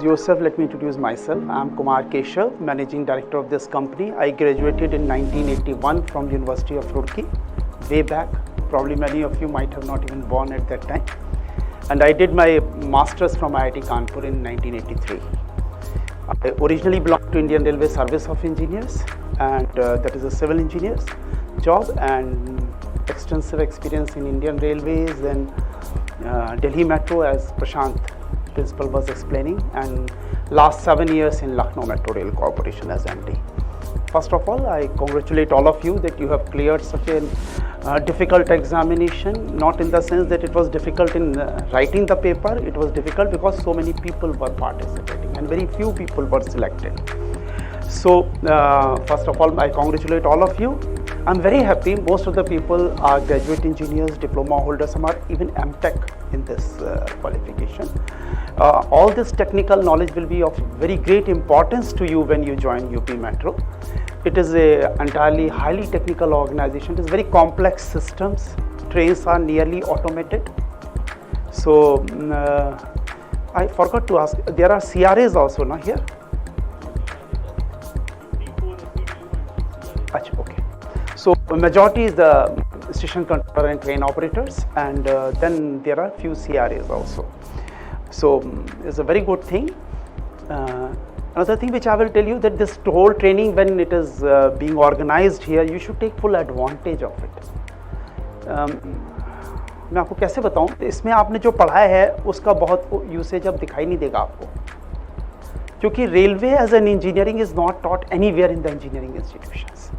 yourself, let me introduce myself. I'm Kumar Keshav, Managing Director of this company. I graduated in 1981 from University of Roorkee, way back. Probably many of you might have not even born at that time. And I did my master's from IIT Kanpur in 1983. I originally belonged to Indian Railway Service of Engineers, and that is a civil engineer's job, and extensive experience in Indian Railways and Delhi Metro, as Prashant principal was explaining, and last 7 years in Lucknow Metro Rail Corporation as MD. First of all, I congratulate all of you that you have cleared such a difficult examination, not in the sense that it was difficult in writing the paper. It was difficult because so many people were participating and very few people were selected. So first of all, I congratulate all of you. I'm very happy. Most of the people are graduate engineers, diploma holders, some are even MTech in this qualification. All this technical knowledge will be of very great importance to you when you join UP Metro. It is a entirely highly technical organization. It is very complex systems. Trains are nearly automated. So I forgot to ask, there are CRAs also now here? Achha, okay. So majority is the station controller and train operators, and then there are few CRAs also. So it's a very good thing. Another thing which I will tell you, that this whole training, when it is being organized here, you should take full advantage of it. मैं आपको कैसे बताऊं, इसमें आपने जो पढ़ाया है उसका बहुत यूसेज अब दिखाई नहीं देगा आपको, क्योंकि railway as an engineering is not taught anywhere in the engineering institutions.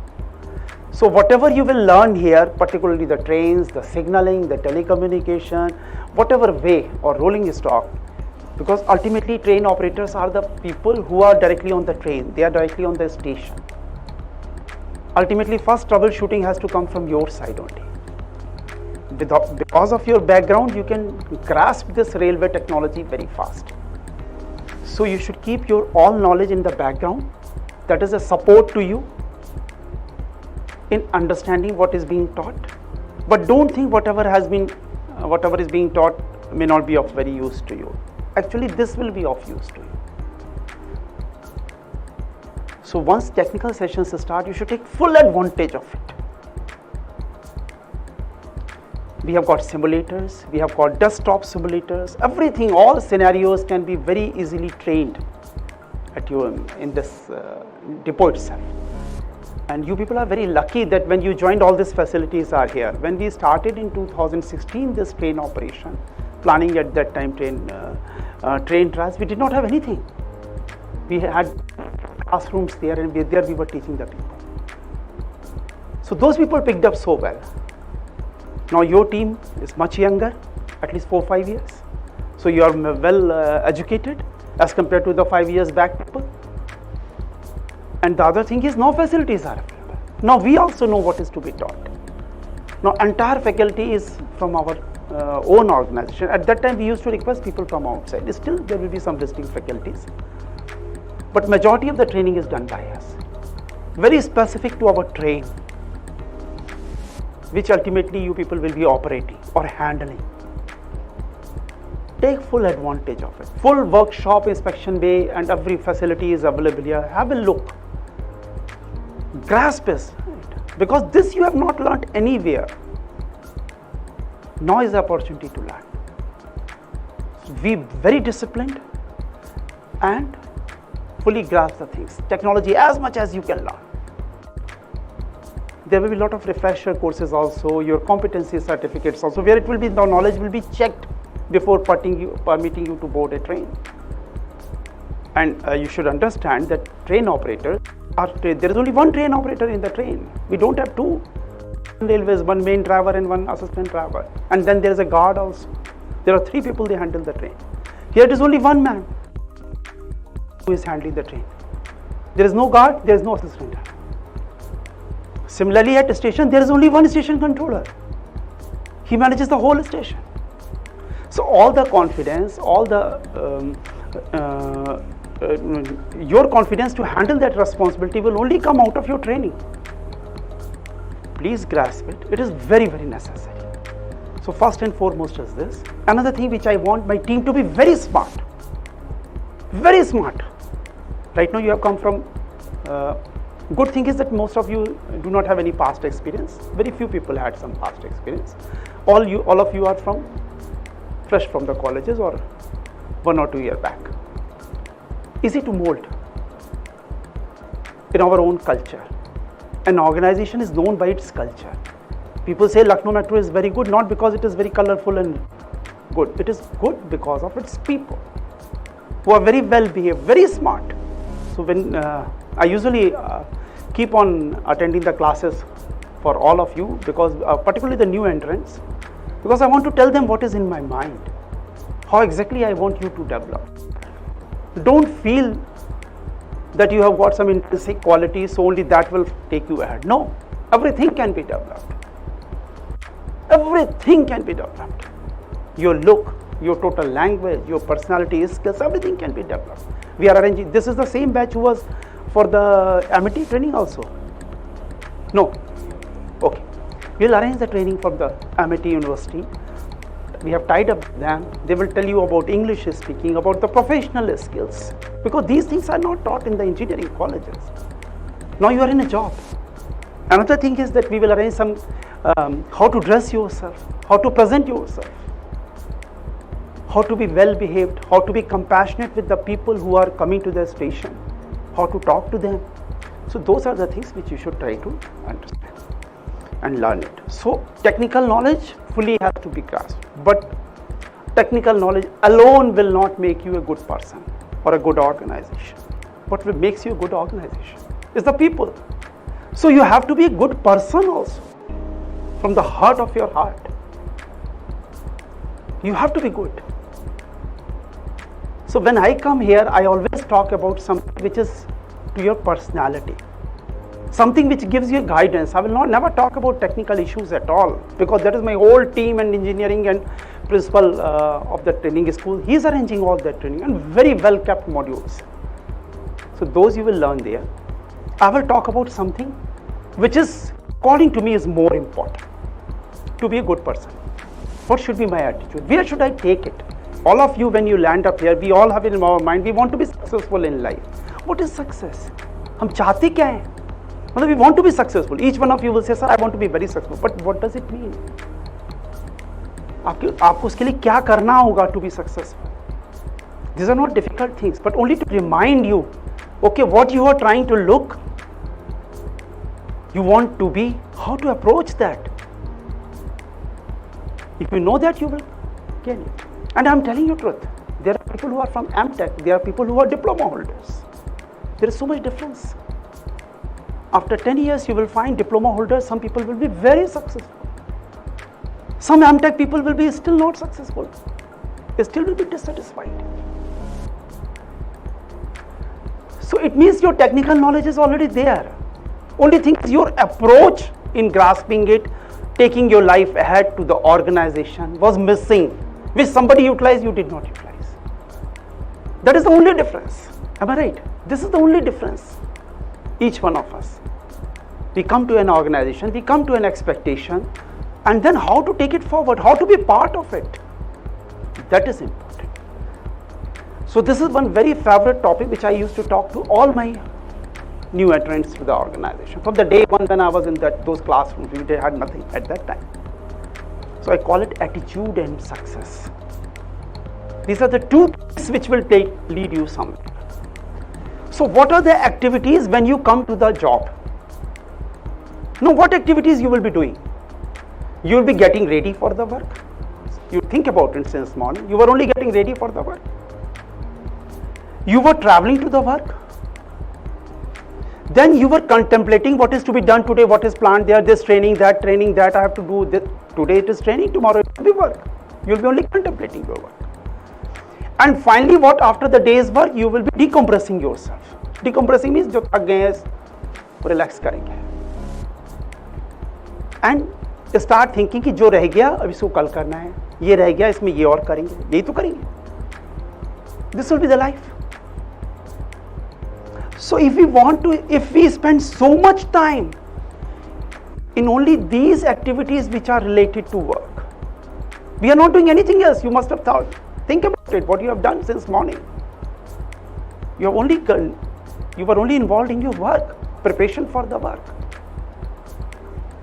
So whatever you will learn here, particularly the trains, the signaling, the telecommunication, whatever way or rolling stock, because ultimately train operators are the people who are directly on the train, they are directly on the station. Ultimately first troubleshooting has to come from your side only. Because of your background, you can grasp this railway technology very fast. So you should keep your all knowledge in the background. That is a support to you in understanding what is being taught, but don't think whatever is being taught may not be of very use to you. Actually, this will be of use to you. So once technical sessions start, you should take full advantage of it. We have got simulators, we have got desktop simulators, everything, all scenarios can be very easily trained at you in this depot itself. And you people are very lucky that when you joined, all these facilities are here. When we started in 2016 this train operation, planning at that time train trials, we did not have anything. We had classrooms there, and there we were teaching the people. So those people picked up so well. Now your team is much younger, at least 4-5 years. So you are well educated as compared to the 5 years back people. And the other thing is, no facilities are available. Now we also know what is to be taught. Now entire faculty is from our own organization. At that time we used to request people from outside. Still there will be some visiting faculties, but majority of the training is done by us. Very specific to our train, which ultimately you people will be operating or handling. Take full advantage of it. Full workshop, inspection bay, and every facility is available here. Have a look. Grasp it, because this you have not learnt anywhere. Now is the opportunity to learn. Be very disciplined and fully grasp the things, technology as much as you can learn. There will be a lot of refresher courses also, your competency certificates also, where it will be, the knowledge will be checked before permitting you to board a train. And you should understand that train operators there is only one train operator in the train. We don't have two. Railways, one main driver and one assistant driver, and then there is a guard also. There are 3 people, they handle the train. Here it is only one man who is handling the train. There is no guard, there is no assistant driver. Similarly, at a station, there is only one station controller. He manages the whole station. So all the confidence, all the your confidence to handle that responsibility will only come out of your training. Please grasp it. It is very, very necessary. So first and foremost is this. Another thing which I want my team to be very smart. very smart. Right now you have come from, good thing is that most of you do not have any past experience. Very few people had some past experience. All of you are fresh from the colleges or 1 or 2 years back. Easy to mold in our own culture. An organization is known by its culture. People say Lucknow Metro is very good, not because it is very colorful and good. It is good because of its people who are very well behaved, very smart. So when I usually keep on attending the classes for all of you, because particularly the new entrants, because I want to tell them what is in my mind, how exactly I want you to develop. Don't feel that you have got some intrinsic qualities, so only that will take you ahead. No, everything can be developed. Everything can be developed. Your look, your total language, your personality, skills, everything can be developed. We are arranging, this is the same batch who was for the Amity training also. No, okay. We will arrange the training from the Amity University. We have tied up them. They will tell you about English speaking, about the professional skills, because these things are not taught in the engineering colleges. Now you are in a job. Another thing is that we will arrange some how to dress yourself, how to present yourself, how to be well behaved, how to be compassionate with the people who are coming to the station, how to talk to them. So those are the things which you should try to understand and learn it. So technical knowledge fully has to be grasped, but technical knowledge alone will not make you a good person or a good organization. What makes you a good organization is the people. So you have to be a good person also, from the heart of your heart. You have to be good. So when I come here, I always talk about something which is to your personality, something which gives you guidance. I will never talk about technical issues at all, because that is my whole team and engineering and principal of the training school. He is arranging all that training and very well kept modules. So those you will learn there. I will talk about something which is, according to me, is more important to be a good person. What should be my attitude? Where should I take it? All of you, when you land up here, we all have it in our mind, we want to be successful in life. What is success? हम चाहते क्या हैं? मतलब we want to be successful. Each one of you will say, sir, I want to be very successful. But what does it mean? आपको उसके लिए क्या करना होगा to be successful? These are not difficult things, but only to remind you, okay, what you are trying to look, you want to be, how to approach that. If you know that, you will gain it. And I am telling you truth. There are people who are from MTech, there are people who are diploma holders. There is so much difference. After 10 years, you will find diploma holders, some people will be very successful. Some MTech people will be still not successful. They still will be dissatisfied. So it means your technical knowledge is already there. Only thing is your approach in grasping it, taking your life ahead to the organization was missing, which somebody utilized, you did not utilize. That is the only difference. Am I right? This is the only difference. Each one of us. We come to an organization, we come to an expectation, and then how to take it forward, how to be part of it. That is important. So this is one very favorite topic which I used to talk to all my new entrants to the organization. From the day one when I was in those classrooms, we had nothing at that time. So I call it attitude and success. These are the two things which will lead you somewhere. So what are the activities when you come to the job? Now what activities you will be doing? You will be getting ready for the work. You think about it since morning. You were only getting ready for the work. You were traveling to the work. Then you were contemplating what is to be done today, what is planned there, this training, that I have to do. This. Today it is training, tomorrow it will be work. You will be only contemplating your work. And finally, what after the day's work, you will be decompressing yourself. Decompressing means जो थक गए हैं relax करेंगे. And start thinking कि जो रह गया अब इसको कल करना है, ये रह गया इसमें ये और करेंगे, यही तो करेंगे. This will be the life. So if we spend so much time in only these activities which are related to work, we are not doing anything else. You must have thought. Think about it, what you have done since morning. You were only involved in your work, preparation for the work.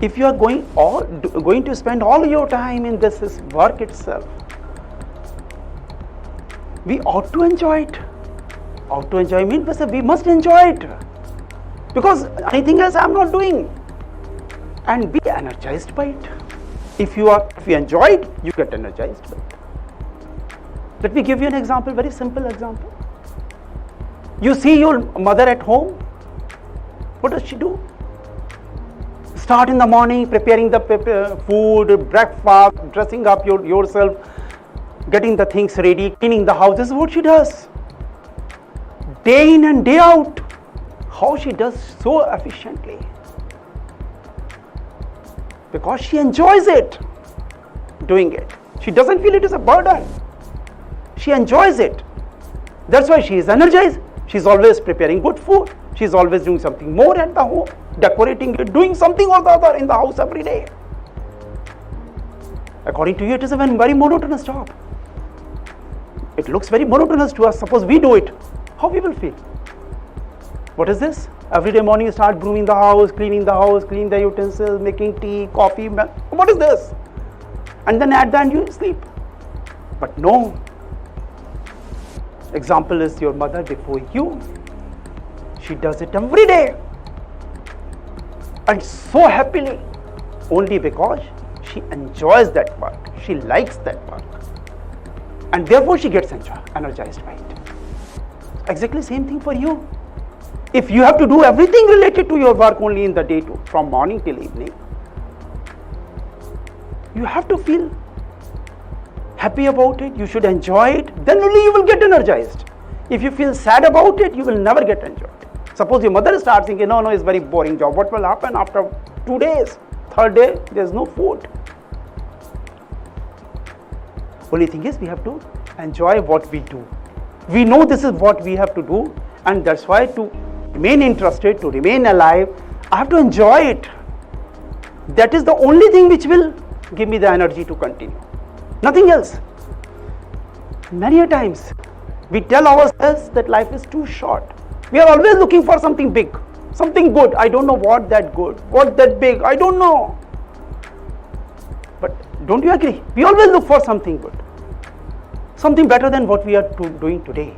If you are going to spend all your time in this work itself, we ought to enjoy it. Ought to enjoy means we must enjoy it, because anything else I am not doing, and be energized by it. If you enjoy it, you get energized by it. Let me give you an example, very simple example. You see your mother at home. What does she do? Start in the morning, preparing the food, breakfast, dressing up yourself, getting the things ready, cleaning the house. This is what she does. Day in and day out. How she does so efficiently. Because she enjoys it, doing it. She doesn't feel it is a burden. She enjoys it. That's why she is energized. She's always preparing good food. She's always doing something more at the home, decorating it, doing something or the other in the house every day. According to you, it is a very monotonous job. It looks very monotonous to us. Suppose we do it, how we will feel? What is this? Every day morning you start brooming the house, cleaning the utensils, making tea, coffee. What is this? And then at the end you sleep. But no. Example is your mother before you. She does it every day. And so happily. Only because she enjoys that work. She likes that work. And therefore she gets energized by it. Exactly same thing for you. If you have to do everything related to your work only in the day from morning till evening, you have to feel happy about it, you should enjoy it, then only you will get energized. If you feel sad about it, you will never get enjoyed. Suppose your mother starts thinking, no, it's a very boring job. What will happen after 2 days? Third day, there is no food. Only thing is, we have to enjoy what we do. We know this is what we have to do, and that's why to remain interested, to remain alive, I have to enjoy it. That is the only thing which will give me the energy to continue. Nothing else. Many a times we tell ourselves that life is too short. We are always looking for something big, something good. I don't know what that good, what that big, I don't know. But don't you agree? We always look for something good, something better than what we are doing today.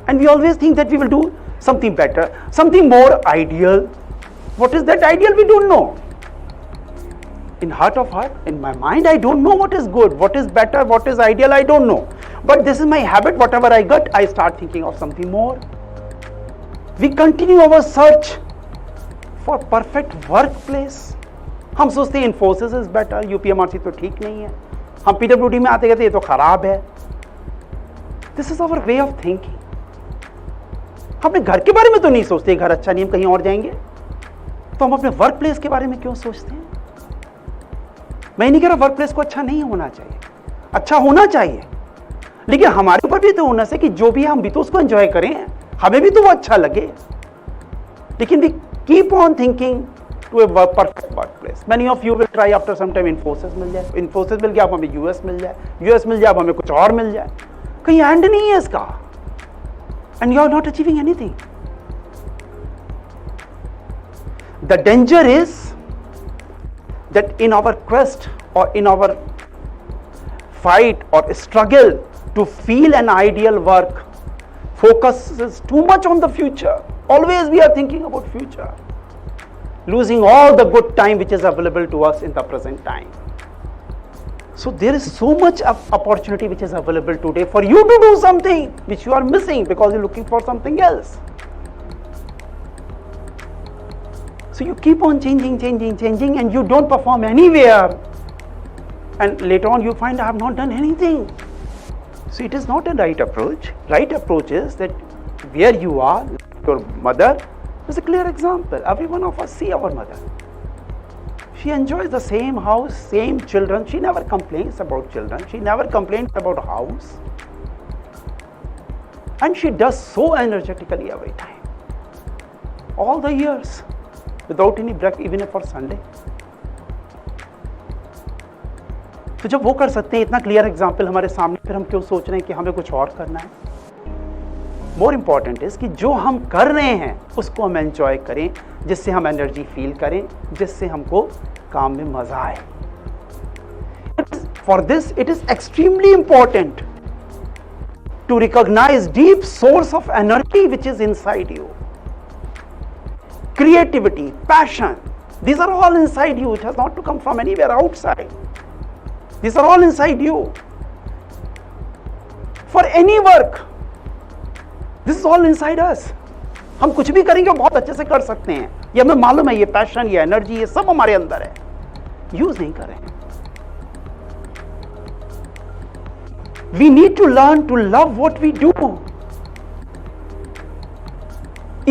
And we always think that we will do something better, something more ideal. What is that ideal? We don't know. In heart of heart, in my mind, I don't know what is good, what is better, what is ideal, I don't know. But this is my habit, whatever I get, I start thinking of something more. We continue our search for perfect workplace. हम सोचते हैं Infosys is better, UPMRC तो ठीक नहीं है, हम PWD में आते कहते ये तो खराब है. This is our way of thinking. हम अपने घर के बारे में तो नहीं सोचते, घर अच्छा नहीं, हम कहीं और जाएंगे. तो हम अपने वर्क प्लेस के बारे में क्यों सोचते हैं? मैं नहीं कह रहा वर्क प्लेस को अच्छा नहीं होना चाहिए, अच्छा होना चाहिए, लेकिन हमारे ऊपर भी तो होना चाहिए कि जो भी हम भी तो उसको एंजॉय करें, हमें भी तो वो अच्छा लगे. लेकिन we keep on thinking to a perfect work place. Many of you will try after some time Infosys मिल जाए, Infosys मिल गया अब हमें US मिल जाए, US मिल जाए अब हमें कुछ और मिल जाए. कहीं एंड नहीं है इसका. And you are not achieving anything. The danger is that in our quest or in our fight or struggle to feel an ideal work, focuses too much on the future. Always we are thinking about future, losing all the good time which is available to us in the present time. So there is so much of opportunity which is available today for you to do something which you are missing because you're looking for something else. So you keep on changing and you don't perform anywhere. And later on you find I have not done anything. So it is not a right approach. Right approach is that where you are, your mother is a clear example. Every one of us see our mother. She enjoys the same house, same children. She never complains about children. She never complains about house. And she does so energetically every time. All the years. Without any break, even for Sunday. तो जब वो कर सकते हैं, इतना clear example हमारे सामने, फिर हम क्यों सोच रहे हैं कि हमें कुछ और करना है? मोर इम्पॉर्टेंट इज कि जो हम कर रहे हैं उसको हम एंजॉय करें, जिससे हम एनर्जी फील करें, जिससे हमको काम में मजा आए. For this it is extremely important to recognize deep source of energy which is inside you. Creativity, passion, these are all inside you. It has not to come from anywhere outside. These are all inside you. For any work, this is all inside us. हम कुछ भी करेंगे बहुत अच्छे से कर सकते हैं. ये हमें मालूम है, ये पैशन, ये एनर्जी, ये सब हमारे अंदर है. यूज नहीं कर रहे हैं. We need to learn to love what we do.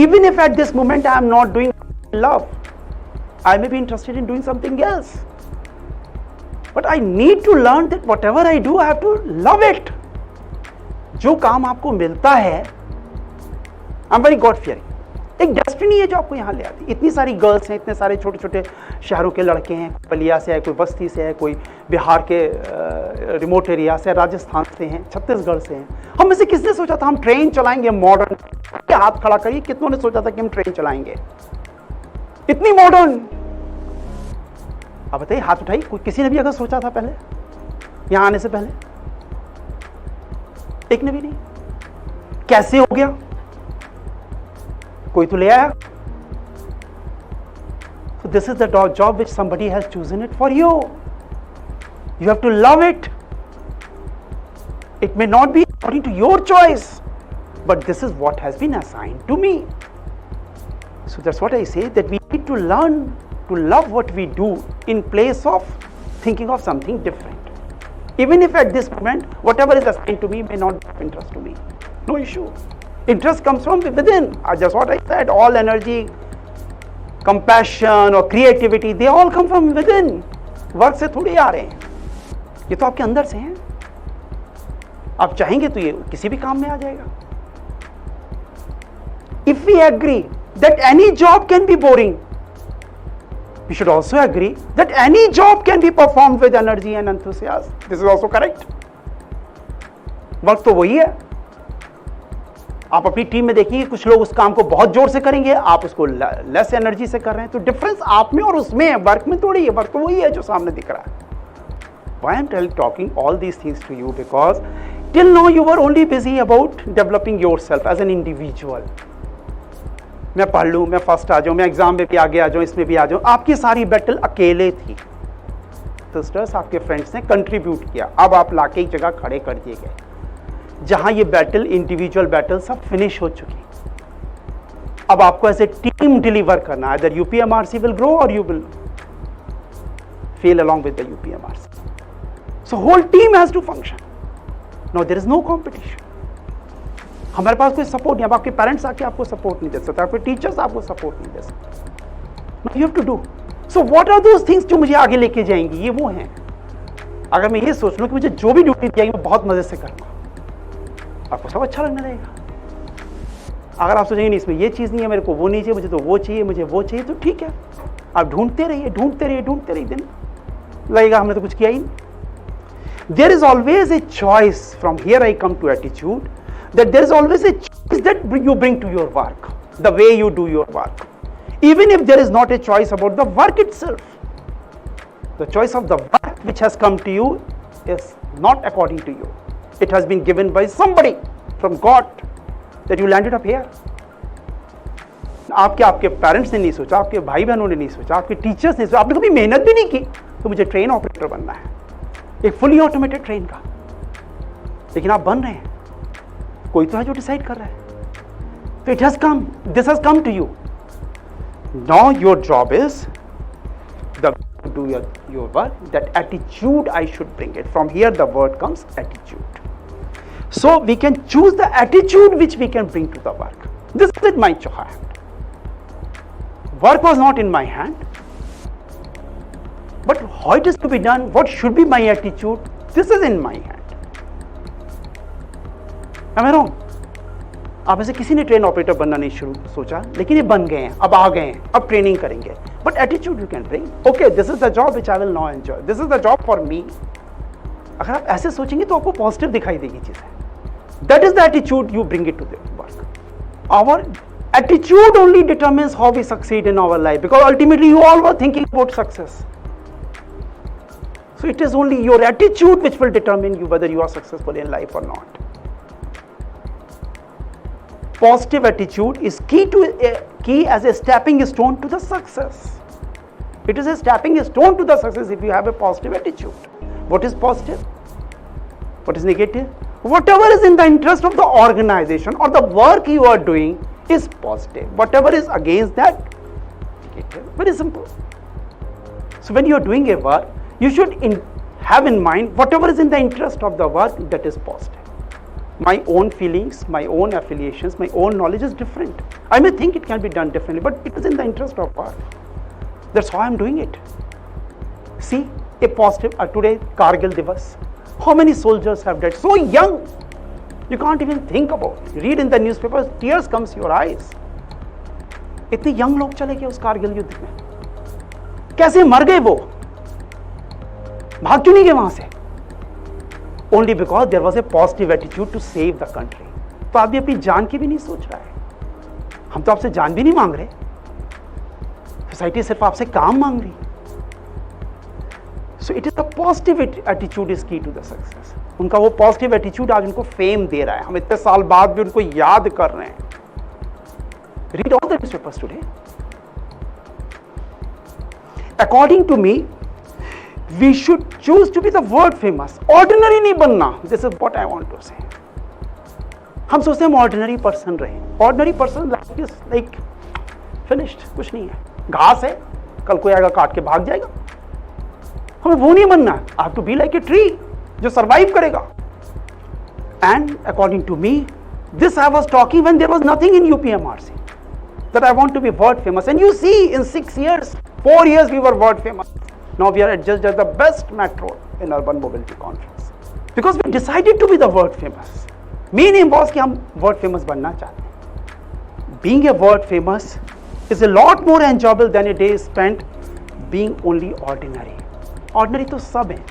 Even if at this moment I am not doing love, I may be interested in doing something else. But I need to learn that whatever I do, I have to love it. जो काम आपको मिलता है, I'm very God fearing. एक destiny है जो आपको यहाँ ले आती है. इतनी सारी गर्ल्स हैं, इतने सारे छोटे छोटे शहरों के लड़के हैं, बलिया से है, कोई बस्ती से है, कोई बिहार के रिमोट एरिया से, राजस्थान से हैं, छत्तीसगढ़ से हैं. हम में से किसने सोचा था हम ट्रेन चलाएंगे मॉडर्न? हाथ खड़ा करिए, कितनों ने सोचा था कि हम ट्रेन चलाएंगे इतनी मॉडर्न? आप बताइए, हाथ उठाइए, किसी ने भी अगर सोचा था पहले, यहाँ आने से पहले? एक ने भी नहीं. कैसे हो गया? कोई तो ले आया. So this is the job which somebody has chosen it for you. You have to love it. It may not be according to your choice, but this is what has been assigned to me. So that's what I say, that we need to learn to love what we do in place of thinking of something different. Even if at this moment whatever is assigned to me may not be of interest to me, no issue. Interest comes from within. Just what I said, all energy, compassion or creativity, they all come from within. Work से थोड़ी आ रहे हैं, ये तो आपके अंदर से हैं. आप चाहेंगे तो ये किसी भी काम में आ जाएगा. If we agree that any job can be boring, we should also agree that any job can be performed with energy and enthusiasm. This is also correct. Work तो वही है. आप अपनी टीम में देखिए, कुछ लोग उस काम को बहुत जोर से करेंगे, आप उसको लेस एनर्जी से कर रहे हैं. तो डिफरेंस आप में और उसमें है, वर्क में थोड़ी है. वर्क तो वही है जो सामने दिख रहा है. Why I am talking all these things to you? Because till now you were only busy about developing yourself as an individual. मैं पढ़ लूँ, मैं फर्स्ट आ जाऊँ, मैं एग्जाम में भी आगे आ जाऊँ, इसमें भी आ जाऊँ. आपकी सारी बैटल अकेले थी. सिस्टर्स, आपके फ्रेंड्स ने कंट्रीब्यूट किया. अब आप लाके एक जगह खड़े कर दिए गए जहां ये बैटल, इंडिविजुअल बैटल सब फिनिश हो चुकी. अब आपको ऐसे टीम डिलीवर करना है. Either UPMRC will grow or you will fail along with the UPMRC. So whole team has to function. Now there is no competition. हमारे पास कोई सपोर्ट नहीं. अब आपके पेरेंट्स आके आपको सपोर्ट नहीं दे सकते, आपके टीचर्स आपको सपोर्ट नहीं दे सकते. Now you have to do. So what are those things जो मुझे आगे लेके जाएंगी? ये वो हैं. अगर मैं ये सोच लूँ कि मुझे जो भी ड्यूटी दी जाएगी मैं बहुत मजे से करूँगा, आपको सब अच्छा लगने लगेगा. अगर आप सोचेंगे नहीं इसमें ये चीज़ नहीं है, मेरे को वो नहीं चाहिए, मुझे तो वो चाहिए, मुझे वो चाहिए, तो ठीक है, आप ढूंढते रहिए, ढूंढते रहिए, ढूंढते रहिए. दिन लगेगा हमने तो कुछ किया ही नहीं. There is always a choice. From here I come to attitude, that there is always a choice that you bring to your work, the way you do your work. Even if there is not a choice about the work itself, the choice of the work which has come to you is not according to you. It has been given by somebody from God that you landed up here. आपके parents ने नहीं सोचा, आपके भाई बहनों ने नहीं सोचा, आपके टीचर्स ने सोचा, आपने कभी मेहनत भी नहीं की. तो मुझे ट्रेन ऑपरेटर बनना है, एक फुली ऑटोमेटेड ट्रेन का. लेकिन आप बन रहे हैं, कोई तो है जो डिसाइड कर रहा है. तो it has come, this has come to you. Now your job is the do your work. That attitude I should bring it. From here the word comes attitude. So we can choose the attitude which we can bring to the work. This is in my hand. Work was not in my hand, but how it is to be done, what should be my attitude, this is in my hand. Am I wrong? आप में से किसी ने train operator बनना नहीं सोचा, लेकिन ये बन गए हैं, अब आ गए हैं, अब ट्रेनिंग करेंगे. But attitude you can bring. Okay, this is the job which I will now enjoy, this is the job for me. अगर आप ऐसे सोचेंगे तो आपको पॉजिटिव दिखाई देगी चीजें. That is the attitude you bring it to the work. Our attitude only determines how we succeed in our life, because ultimately you all were thinking about success. So it is only your attitude which will determine you whether you are successful in life or not. Positive attitude is key as a stepping stone to the success. It is a stepping stone to the success if you have a positive attitude. What is positive? What is negative? Whatever is in the interest of the organization or the work you are doing is positive. Whatever is against that, negative. Very simple. So when you are doing a work, you should have in mind whatever is in the interest of the work, that is positive. My own feelings, my own affiliations, my own knowledge is different. I may think it can be done differently, but it is in the interest of work. That's how I am doing it. See, a positive, today Kargil Divas. How many soldiers have died? So young. You can't even think about it. Read in the newspapers, tears comes to your eyes. इतने young लोग चले गए उस कारगिल युद्ध में. कैसे मर गए वो? भाग क्यों नहीं गए वहां से? Only because there was a positive attitude to save the country. तो आदमी अपनी जान की भी नहीं सोच रहा है. हम तो आपसे जान भी नहीं मांग रहे. सोसाइटी सिर्फ आपसे काम मांग रही. So it is the positive attitude is key to the success. उनका वो positive attitude आज उनको fame दे रहा है. हम इतने साल बाद भी उनको याद कर रहे हैं. Read all the newspapers today. According to me, we should choose to be the world famous. Ordinary नहीं बनना. This is what I want to say. हम सोचते हैं हम ordinary person रहे. Ordinary person life is like finished. कुछ नहीं है. घास है. कल कोई आएगा काट के भाग जाएगा. हमें वो नहीं बनना. I have to be like a tree जो survive करेगा. And according to me, this I was talking when there was nothing in UPMRC. That I want to be world famous. And you see, in 6 years, 4 years we were world famous. Now we are adjudged as the best metro in Urban Mobility Conference. Because we decided to be the world famous. Main aim was कि हम world famous बनना चाहते हैं. Being a world famous is a lot more enjoyable than a day spent being only ordinary. Ordinary तो सब हैं.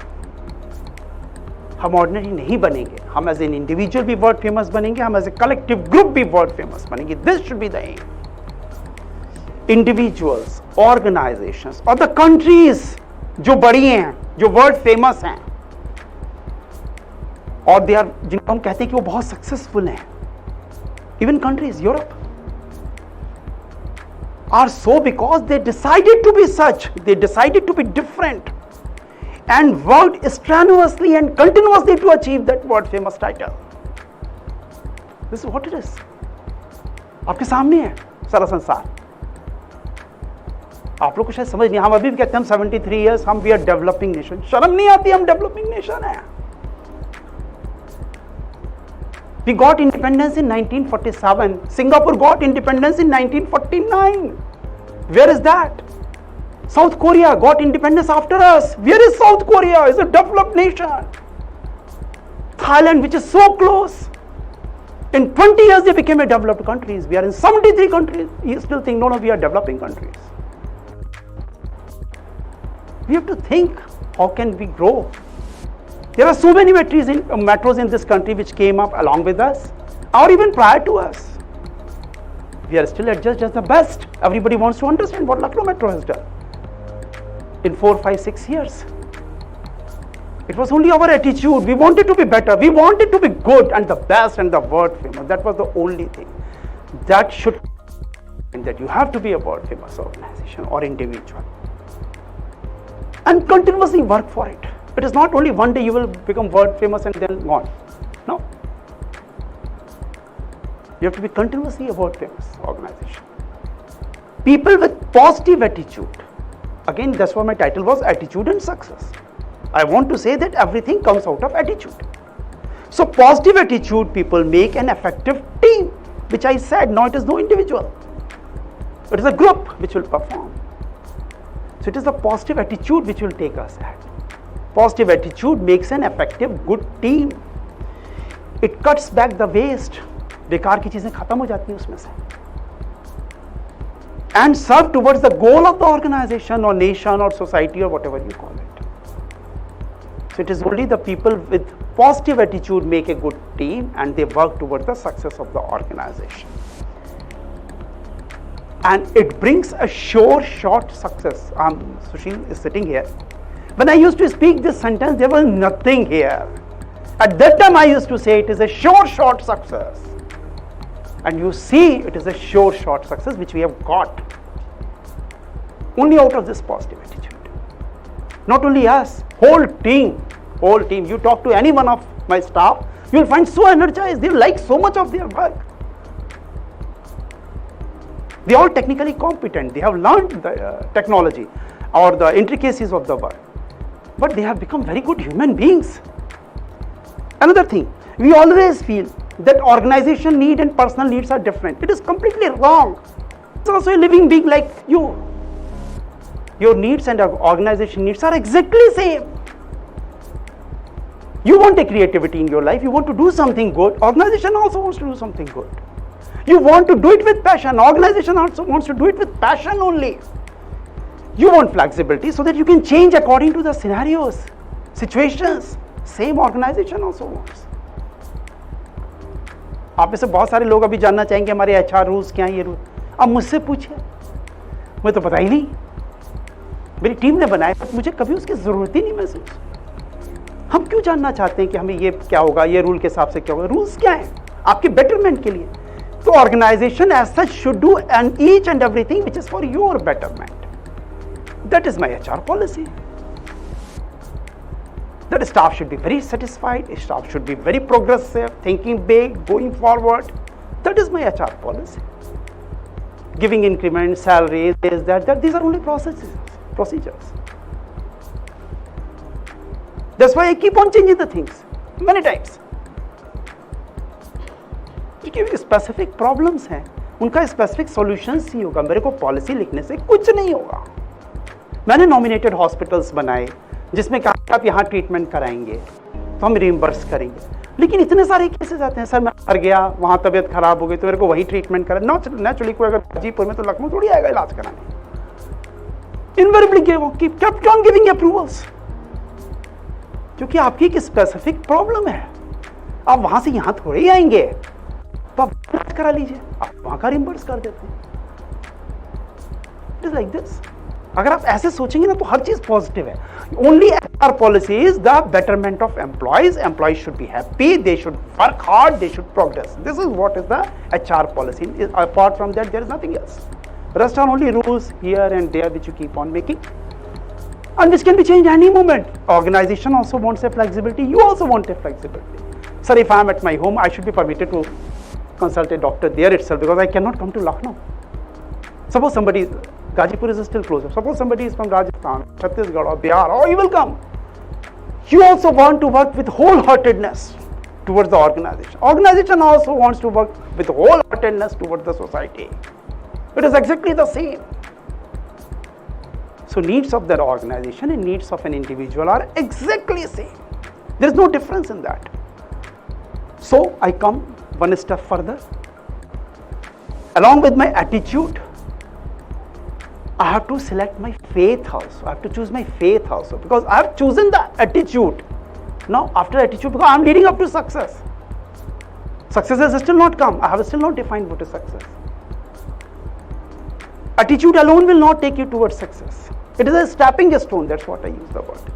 हम ordinary नहीं बनेंगे. हम as an individual भी world famous बनेंगे. हम as a collective group भी world famous बनेंगे. This should be the aim. Individuals, organizations और the countries जो बड़ी हैं, जो वर्ल्ड फेमस हैं और दे आर, जिनको हम कहते हैं कि वो बहुत सक्सेसफुल हैं, even countries Europe are so because they decided to be such, they decided to be different and worked strenuously and continuously to achieve that world famous title. This is what it is. आपके सामने है सारा संसार. आप लोग को शायद समझ नहीं. हम अभी भी कहते हैं हम 73 इयर्स, हम वी आर डेवलपिंग नेशन. शर्म नहीं आती? हम डेवलपिंग नेशन है. We got independence in 1947. Singapore got independence in 1949. Where is that? South Korea got independence after us. Where is South Korea? Is a developed nation. Thailand which is so close, in 20 years they became a developed countries. We are in 73 countries. You still think no, we are developing countries. We have to think, how can we grow? There are so many metros in this country which came up along with us or even prior to us. We are still adjudged as the best. Everybody wants to understand what Lucknow Metro has done in 4, 5, 6 years. It was only our attitude. We wanted to be better. We wanted to be good and the best and the world famous. That was the only thing. That should mean that you have to be a world famous organization or individual. And continuously work for it. It is not only one day you will become world famous and then gone. No. You have to be continuously a world famous organization. People with positive attitude. Again, that's why my title was Attitude and Success. I want to say that everything comes out of attitude. So positive attitude people make an effective team, which I said, now it is no individual. It is a group which will perform. So it is the positive attitude which will take us ahead. Positive attitude makes an effective good team. It cuts back the waste. बेकार की चीजें खत्म हो जाती हैं उसमें से. And serve towards the goal of the organization or nation or society or whatever you call it. So So it is only the people with positive attitude make a good team and they work towards the success of the organization. And it brings a sure short success. Sushil is sitting here. When I used to speak this sentence, there was nothing here. At that time I used to say it is a sure short success. And you see it is a sure short success which we have got only out of this positive attitude. Not only us, whole team. You talk to any one of my staff, you will find so energized, they like so much of their work. They are all technically competent, they have learned the technology or the intricacies of the work, but they have become very good human beings. Another thing, we always feel that organization need and personal needs are different. It is completely wrong. It's also a living being like you. Your needs and organization needs are exactly same. You want a creativity in your life, you want to do something good, organization also wants to do something good. You want to do it with passion, organization also wants to do it with passion only. You want flexibility so that you can change according to the scenarios, situations. Same organization also wants. आप में से बहुत सारे लोग अभी जानना चाहेंगे हमारे एचआर रूल्स क्या हैं, ये रूल। अब मुझसे पूछिए, मुझे तो पता ही नहीं, मेरी टीम ने बनाया, मुझे कभी उसकी जरूरत ही नहीं महसूस। हम क्यों जानना चाहते हैं कि हमें ये क्या होगा, ये रूल के हिसाब से क्या होगा? रूल्स क्या है आपके बेटरमेंट के लिए। तो organisation as such should do and each and everything which is for your betterment. That is my HR policy. That staff should be very satisfied, staff should be very progressive, thinking big, going forward. That is my HR policy. Giving increments, salaries, this, that, these are only procedures. That's why I keep on changing the things many times. क्योंकि specific problems हैं, उनका specific solutions ही होगा। मेरे को policy लिखने से कुछ नहीं होगा। मैंने nominated hospitals बनाए जिसमें कहा आप यहाँ ट्रीटमेंट कराएंगे तो हम रिइंबर्स करेंगे, लेकिन इतने सारे केसेस आते हैं, सर मैं मर गया, वहाँ तबीयत खराब हो गई तो मेरे को वही ट्रीटमेंट करा। नेचुरली कोई अगर गाजीपुर में तो लखनऊ थोड़ी आएगा इलाज कराने। Invariably kept on giving approvals, क्योंकि आपकी एक स्पेसिफिक प्रॉब्लम है। आप वहाँ से यहाँ थोड़े ही आएंगे, तो आप इलाज करा लीजिए, आप वहाँ का रिइंबर्स कर देते हैं। It is like this. अगर आप ऐसे सोचेंगे ना तो हर चीज पॉजिटिव है। Only our policy is the betterment of employees. Employees should be happy, they should work hard, they should progress. This is what is the HR policy. Apart from that there is nothing else. Rest are only rules here and there which you keep on making, and which can be changed any moment. Organization also wants a flexibility. You also want a flexibility. Sir, if I am at my home, I should be permitted to consult a doctor there itself because I cannot come to Lucknow. Suppose somebody Gazipur is still closer. Suppose somebody is from Rajasthan, Chhattisgarh or Bihar, or he will come. You also want to work with wholeheartedness towards the organization. Organization also wants to work with wholeheartedness towards the society. It is exactly the same. So needs of that organization and needs of an individual are exactly same. There is no difference in that. So I come one step further. Along with my attitude, I have to select my faith also. I have to choose my faith also, because I have chosen the attitude. Now after attitude, because I am leading up to success. Success has still not come. I have still not defined what is success. Attitude alone will not take you towards success. It is a stepping stone. That's what I use the word.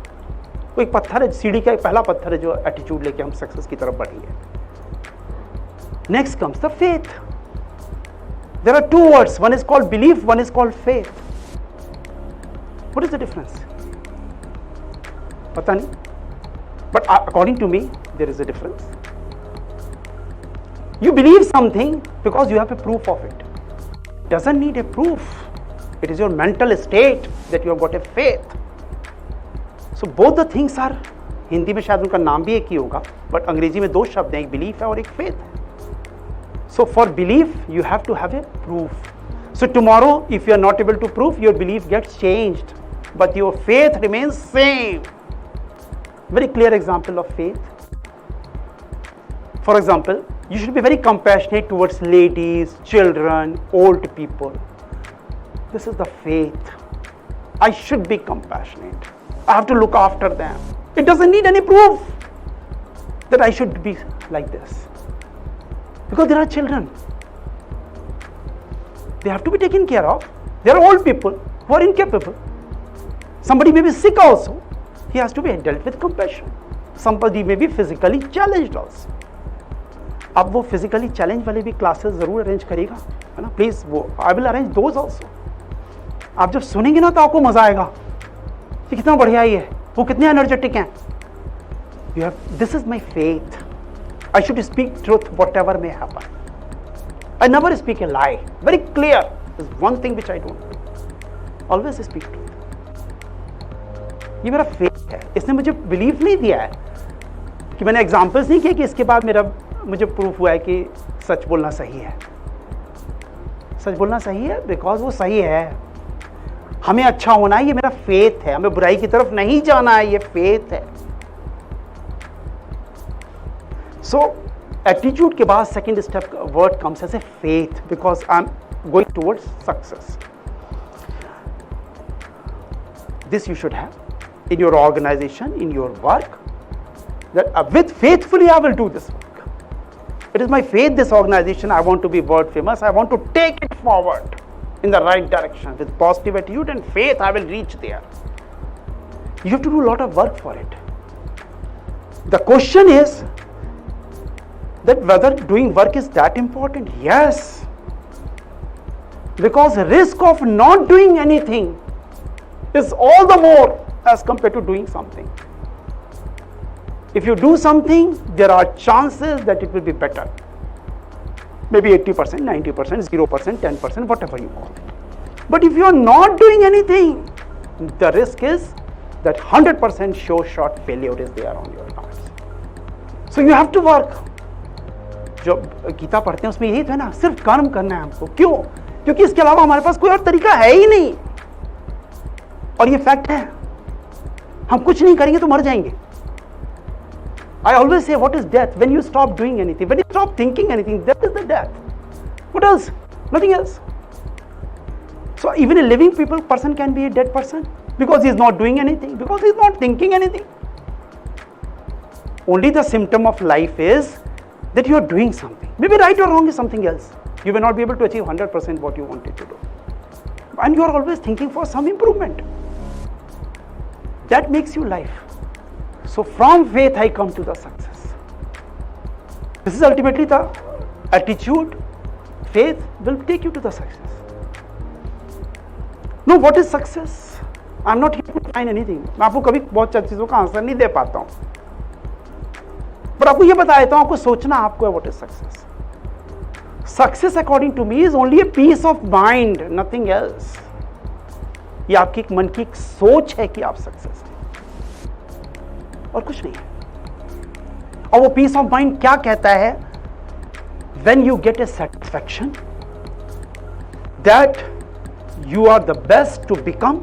वो एक पत्थर है, सीढ़ी का एक पहला पत्थर है जो एटीट्यूड लेके हम सक्सेस की तरफ बढ़ेंगे. Next comes the faith. There are two words. One is called belief. One is called faith. What is the difference? पता नहीं. But according to me, there is a difference. You believe something because you have a proof of it. Doesn't need a proof. It is your mental state that you have got a faith. So both the things are, Hindi में शायद उनका नाम भी एक ही होगा, but अंग्रेजी में दो शब्द हैं, एक belief है और एक faith है. So for belief you have to have a proof. So tomorrow if you are not able to prove, your belief gets changed, but your faith remains same. Very clear example of faith. For example, you should be very compassionate towards ladies, children, old people. This is the faith. I should be compassionate. I have to look after them. It doesn't need any proof that I should be like this. Because there are children. They have to be taken care of. There are old people who are incapable. Somebody may be sick also. He has to be dealt with compassion. Somebody may be physically challenged also. अब वो physically challenged वाले भी classes जरूर arrange करेगा, है ना? Please, वो I will arrange those also. आप जब सुनेंगे ना तो आपको मजा आएगा कि कितना बढ़िया ही है, वो कितने energetic हैं. You have, this is my faith. I should speak truth whatever may happen. I never speak a lie. Very clear. There's one thing which I don't do. Always speak truth. ये मेरा faith है. इसने मुझे belief नहीं दिया है कि मैंने examples नहीं किए कि इसके बाद मुझे प्रूफ हुआ है कि सच बोलना सही है. सच बोलना सही है बिकॉज वो सही है. हमें अच्छा होना है, ये मेरा फेथ है. हमें बुराई की तरफ नहीं जाना है, ये फेथ है. सो एटीट्यूड के बाद second step word comes as a faith because I am going towards success. This you should have in your organisation, in your work, that with faithfully I will do this work. It is my faith, this organization, I want to be world famous. I want to take it forward in the right direction. With positive attitude and faith, I will reach there. You have to do a lot of work for it. The question is that whether doing work is that important. Yes. Because risk of not doing anything is all the more as compared to doing something. If you do something, there are chances that it will be better. Maybe 80%, 90%, 0%, 10%, whatever you call it. But if you are not doing anything, the risk is that 100% sure shot failure is there on your cards. So you have to work. जो गीता पढ़ते हैं उसमें यही तो है ना, सिर्फ कर्म करना है हमको. क्यों? क्योंकि इसके अलावा हमारे पास कोई और तरीका है ही नहीं. और ये फैक्ट है. हम कुछ नहीं करेंगे तो मर जाएंगे. I always say, what is death? When you stop doing anything, when you stop thinking anything, that is the death. What else? Nothing else. So even a living person can be a dead person because he is not doing anything, because he is not thinking anything. Only the symptom of life is that you are doing something. Maybe right or wrong is something else. You may not be able to achieve 100% what you wanted to do. And you are always thinking for some improvement. That makes you life. So from faith I come to the success. This is ultimately the attitude. Faith will take you to the success. No, what is success? I am not here to define anything. मैं आपको कभी बहुत चीज़ों का answer नहीं दे पाता हूँ. पर आपको ये बता देता हूँ, आपको सोचना आपको है what is success. Success according to me is only a peace of mind, nothing else. ये आपकी एक मन की एक सोच है कि आप सक्सेस हैं और कुछ नहीं है. और वो पीस ऑफ माइंड क्या कहता है? When you get a satisfaction that you are the best to become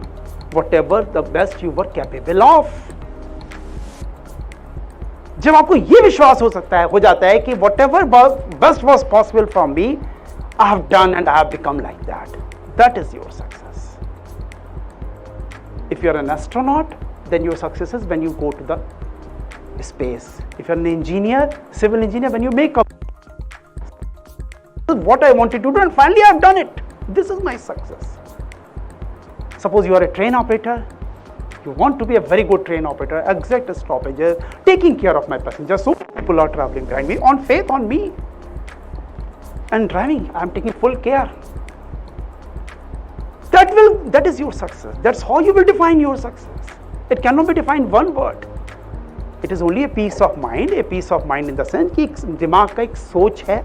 whatever the best you were capable of. जब आपको ये विश्वास हो जाता है कि whatever best was possible from me, I have done and I have become like that. That is your success. If you are an astronaut, then your success is when you go to the space. If you are an engineer, civil engineer, when you make up, this is what I wanted to do and finally I have done it. This is my success. Suppose you are a train operator. You want to be a very good train operator, exact stoppages, taking care of my passengers. So people are traveling behind me on faith on me. And driving, I am taking full care. That is your success. That's how you will define your success. It cannot be defined one word. It is only a peace of mind. A peace of mind in the sense कि दिमाग का एक सोच है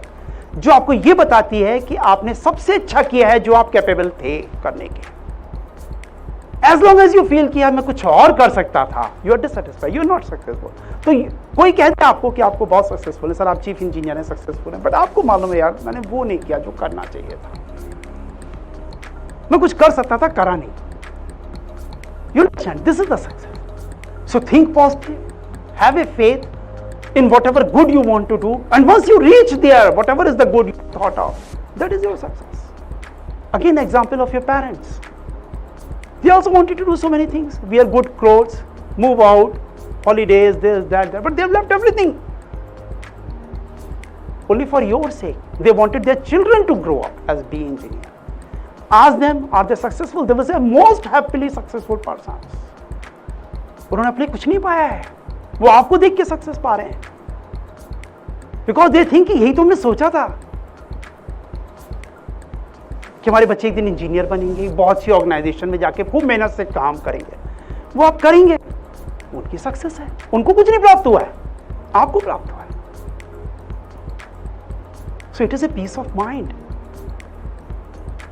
जो आपको ये बताती है कि आपने सबसे अच्छा किया है जो आप कैपेबल थे करने के. As long as you feel कि यार मैं कुछ और कर सकता था, you are dissatisfied, you are not successful. तो कोई कहता है आपको कि आपको बहुत सक्सेसफुल है, सर आप चीफ इंजीनियर हैं, सक्सेसफुल हैं, बट आपको मालूम है यार मैंने वो नहीं किया जो करना चाहिए था. मैं कुछ कर सकता था, करा नहीं. You understand? This is the success. So think positive, have a faith in whatever good you want to do, and once you reach there, whatever is the good you thought of, that is your success. Again, example of your parents. They also wanted to do so many things. Wear good clothes, move out, holidays, this, that, but they have left everything. Only for your sake. They wanted their children to grow up as be engineers. Ask them, are they successful? They will say, most happily successful persons. उन्होंने अपने कुछ नहीं पाया है, वो आपको देख के सक्सेस पा रहे हैं, बिकॉज दे थिंक यही तो हमने सोचा था कि हमारे बच्चे एक दिन इंजीनियर बनेंगे, बहुत सी ऑर्गेनाइजेशन में जाके खूब मेहनत से काम करेंगे, वो आप करेंगे, उनकी सक्सेस है, उनको कुछ नहीं प्राप्त हुआ है, आपको प्राप्त हुआ है. So it is a piece of mind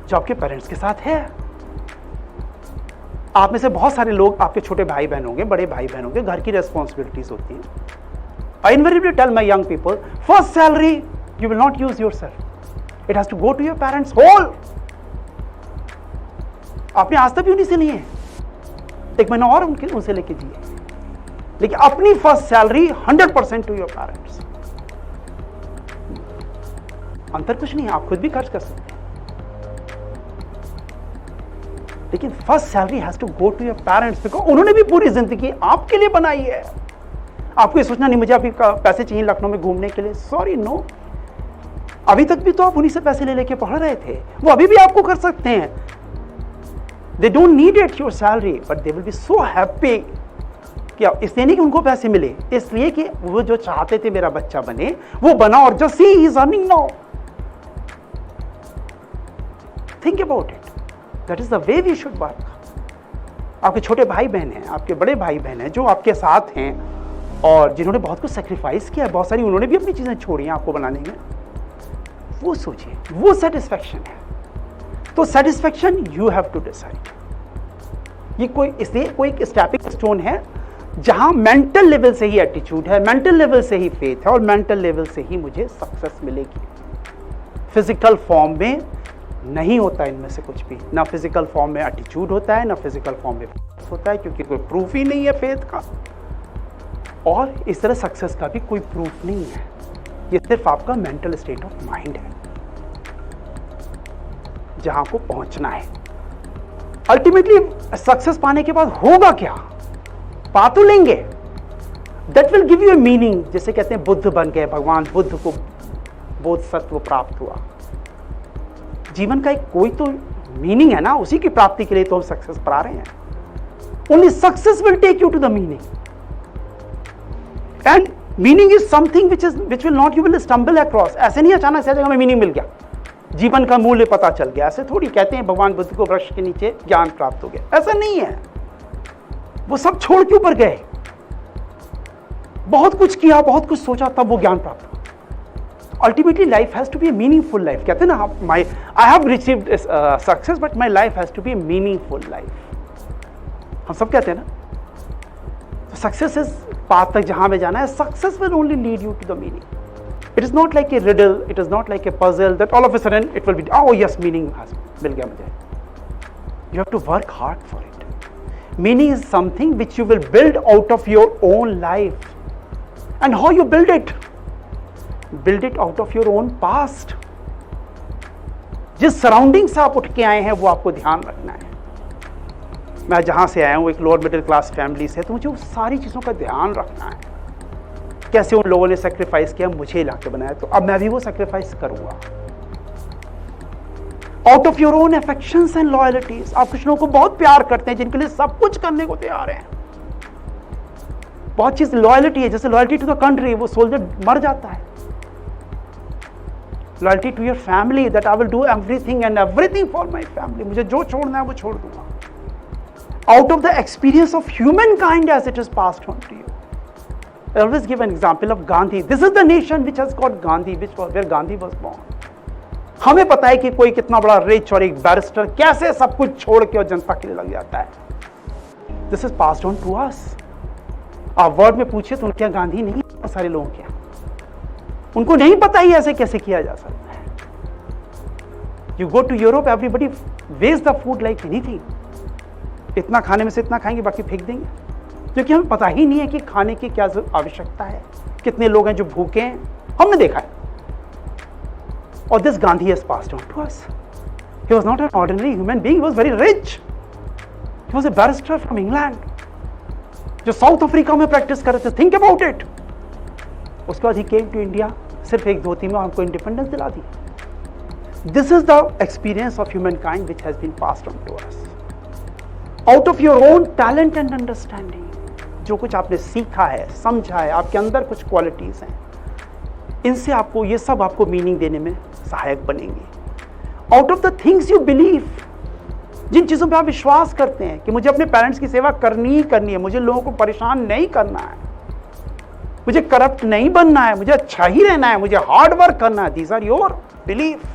जो आपके पेरेंट्स के साथ है. आप में से बहुत सारे लोग, आपके छोटे भाई बहन होंगे, बड़े भाई बहन होंगे, घर की रेस्पॉन्सिबिलिटीज होती हैं. I invariably tell my young people, first salary you will not use yourself, it has to go to your parents whole. आपने आज तक भी उन्हीं से लिए, एक महीना और उनसे लेके दिए, लेकिन अपनी first salary 100% to your parents. अंतर कुछ नहीं है, आप खुद भी खर्च कर सकते हैं, लेकिन first salary has to go to your parents, because उन्होंने भी पूरी जिंदगी आपके लिए बनाई है. आपको ये सोचना नहीं मुझे अभी पैसे चाहिए लखनऊ में घूमने के लिए, सॉरी नो. अभी तक भी तो आप उन्हीं से पैसे ले लेके पढ़ रहे थे, वो अभी भी आपको कर सकते हैं. They don't need it your salary, but they will be so happy कि इसलिए नहीं कि उनको पैसे मिले, इसलिए कि वो जो चाहते थे मेरा बच्चा बने वो बना, और just see he is earning now. Think about it, that is the way we should work. आपके छोटे भाई बहन हैं, आपके बड़े भाई बहन हैं जो आपके साथ हैं और जिन्होंने बहुत कुछ सेक्रीफाइस किया, बहुत सारी उन्होंने भी अपनी चीजें छोड़ी हैं आपको बनाने में. वो सोचिए, वो सेटिस्फैक्शन है. तो satisfaction you have to decide. ये कोई इसलिए कोई एक स्टेपिंग स्टोन है जहां मेंटल लेवल से ही एटीट्यूड है, मेंटल लेवल से ही फेथ है, और मेंटल लेवल से ही मुझे सक्सेस मिलेगी. फिजिकल फॉर्म में नहीं होता इनमें से कुछ भी, ना फिजिकल फॉर्म में एटीट्यूड होता है, ना फिजिकल फॉर्म में होता है, क्योंकि कोई प्रूफ ही नहीं है फेथ का, और इस तरह सक्सेस का भी कोई प्रूफ नहीं है. ये सिर्फ आपका मेंटल स्टेट ऑफ माइंड है जहां को पहुंचना है. अल्टीमेटली सक्सेस पाने के बाद होगा क्या, पा तो लेंगे, that will give U a meaning. जैसे कहते हैं बुद्ध बन गए, भगवान बुद्ध को बोधसत्व प्राप्त हुआ. जीवन का एक कोई तो मीनिंग है ना, उसी की प्राप्ति के लिए तो हम सक्सेस पा रहे हैं. Only success will take you to the meaning, and meaning is something which will not you will stumble across. ऐसे नहीं अचानक से हमें मीनिंग मिल गया, जीवन का मूल्य पता चल गया. ऐसे थोड़ी कहते हैं भगवान बुद्ध को वृक्ष के नीचे ज्ञान प्राप्त हो गया, ऐसा नहीं है. वो सब छोड़ के ऊपर गए, बहुत कुछ किया, बहुत कुछ सोचा, तब वो ज्ञान प्राप्त हुआ. Ultimately life has to be a meaningful life. कहते हैं ना, I have received success, but my life has to be a meaningful life. हम सब कहते हैं ना, तो सक्सेस इज पाथ तक जहां में जाना है. Success will only lead you to the meaning. It is not like a riddle, it is not like a puzzle that all of a sudden it will be oh yes meaning मिल गया मुझे. You have to work hard for it. Meaning is something which you will build out of your own life. And how you build it? Build it out of your own past. जिस surrounding से आप उठ के आए हैं वो आपको ध्यान रखना है. मैं जहां से आया हूं एक लोअर मिडिल क्लास फैमिली से, तो मुझे उस सारी चीजों का ध्यान रखना है. कैसे उन लोगों ने सेक्रीफाइस किया, मुझे ला के बनाया, तो अब मैं भी वो सेक्रीफाइस करूंगा. Out of your own affections and loyalties. आप कुछ लोगों को बहुत प्यार करते हैं जिनके लिए सब कुछ करने को तैयार हैं. बहुत चीज लॉयल्टी है, जैसे लॉयल्टी टू द कंट्री, वो सोल्जर मर जाता है. Loyalty to your family, that I will do everything and everything for my family. मुझे जो छोड़ना है वो छोड़ दूंगा. Out of the experience of human kind as it is passed on to you. I always give an example of Gandhi. This is the nation which has got Gandhi, where Gandhi was born. हमें पता है कि कोई कितना बड़ा rich और एक barrister कैसे सब कुछ छोड़ के और जनता के लिए लग जाता है. This is passed on to us. आप वर्ड में पूछिए तो उनके यहाँ गांधी नहीं है, बहुत सारे लोगों के यहाँ. उनको नहीं पता ही ऐसे कैसे किया जा सकता है. You go to Europe, everybody waste the food like anything. इतना खाने में से इतना खाएंगे, बाकी फेंक देंगे, क्योंकि हमें पता ही नहीं है कि खाने की क्या आवश्यकता है. कितने लोग हैं जो भूखे हैं, हमने देखा है. और this Gandhi has passed on to us. He was not an ordinary human being. He was very rich. He was a barrister from England. जो साउथ अफ्रीका में प्रैक्टिस कर रहे थे, थिंक अबाउट इट। उसके बाद ही केम टू इंडिया, सिर्फ एक धोती में हमको इंडिपेंडेंस दिला दी। This is the experience of human kind which has been passed on to us out of your own talent and understanding. जो कुछ आपने सीखा है, समझा है, आपके अंदर कुछ क्वालिटीज हैं, इनसे आपको ये सब आपको मीनिंग देने में सहायक बनेंगे। Out of the things you believe, जिन चीज़ों पे आप विश्वास करते हैं कि मुझे अपने पेरेंट्स की सेवा करनी ही करनी है, मुझे लोगों को परेशान नहीं करना है, मुझे करप्ट नहीं बनना है, मुझे अच्छा ही रहना है, मुझे हार्ड वर्क करना है, these are your belief.